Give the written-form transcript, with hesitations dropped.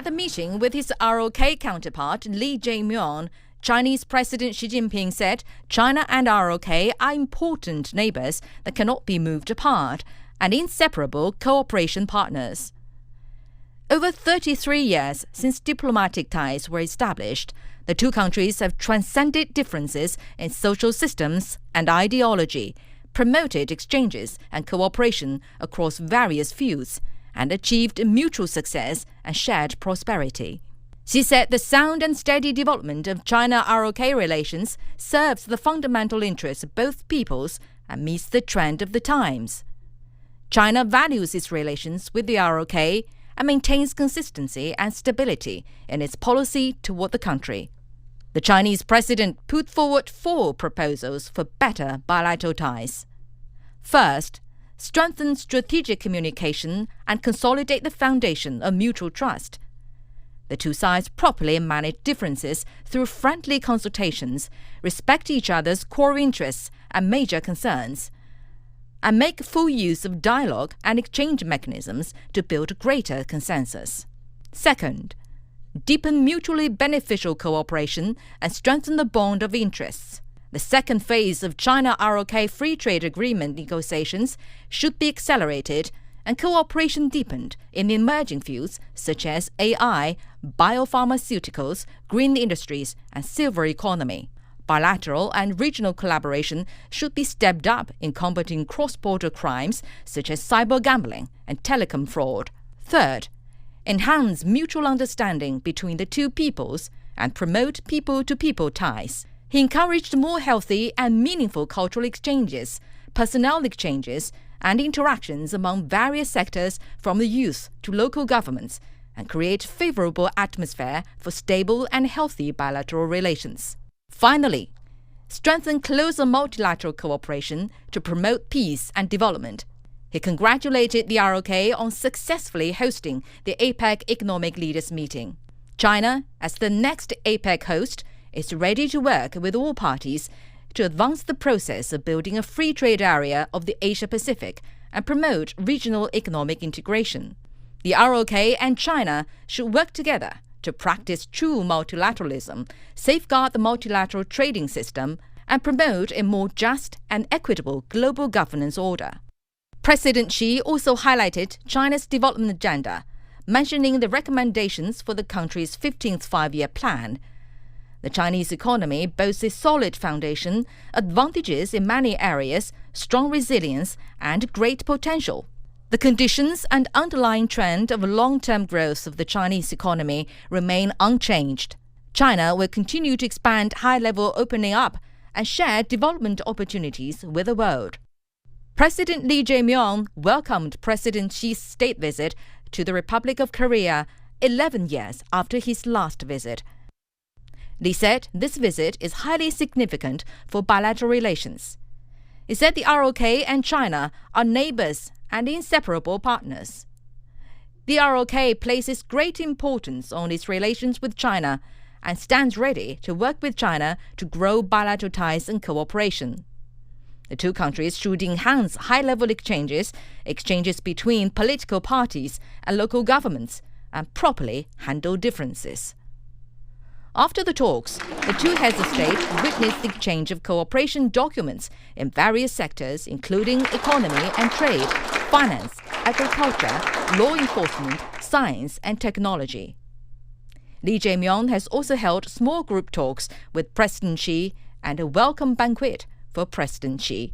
At the meeting with his ROK counterpart, Lee Jae-myung, Chinese President Xi Jinping said China and ROK are important neighbors that cannot be moved apart and inseparable cooperation partners. Over 33 years since diplomatic ties were established, the two countries have transcended differences in social systems and ideology, promoted exchanges and cooperation across various fields, and achieved mutual success and shared prosperity. She said the sound and steady development of China-ROK relations serves the fundamental interests of both peoples and meets the trend of the times. China values its relations with the ROK and maintains consistency and stability in its policy toward the country. The Chinese president put forward 4 proposals for better bilateral ties. First, strengthen strategic communication and consolidate the foundation of mutual trust. The two sides properly manage differences through friendly consultations, respect each other's core interests and major concerns, and make full use of dialogue and exchange mechanisms to build greater consensus. Second, deepen mutually beneficial cooperation and strengthen the bond of interests. The second phase of China-ROK Free Trade Agreement negotiations should be accelerated and cooperation deepened in emerging fields such as AI, biopharmaceuticals, green industries, and silver economy. Bilateral and regional collaboration should be stepped up in combating cross-border crimes such as cyber gambling and telecom fraud. Third, enhance mutual understanding between the two peoples and promote people-to-people ties. He encouraged more healthy and meaningful cultural exchanges, personnel exchanges, and interactions among various sectors from the youth to local governments, and create favorable atmosphere for stable and healthy bilateral relations. Finally, strengthen closer multilateral cooperation to promote peace and development. He congratulated the ROK on successfully hosting the APEC Economic Leaders Meeting. China, as the next APEC host, is ready to work with all parties to advance the process of building a free trade area of the Asia-Pacific and promote regional economic integration. The ROK and China should work together to practice true multilateralism, safeguard the multilateral trading system, and promote a more just and equitable global governance order. President Xi also highlighted China's development agenda, mentioning the recommendations for the country's 15th five-year plan. The Chinese economy boasts a solid foundation, advantages in many areas, strong resilience, and great potential. The conditions and underlying trend of long-term growth of the Chinese economy remain unchanged. China will continue to expand high-level opening up and share development opportunities with the world. President Lee Jae-myung welcomed President Xi's state visit to the Republic of Korea 11 years after his last visit. Lee said this visit is highly significant for bilateral relations. He said the ROK and China are neighbors and inseparable partners. The ROK places great importance on its relations with China and stands ready to work with China to grow bilateral ties and cooperation. The two countries should enhance high-level exchanges between political parties and local governments, and properly handle differences. After the talks, the two heads of state witnessed the exchange of cooperation documents in various sectors including economy and trade, finance, agriculture, law enforcement, science and technology. Lee Jae-myung has also held small group talks with President Xi and a welcome banquet for President Xi.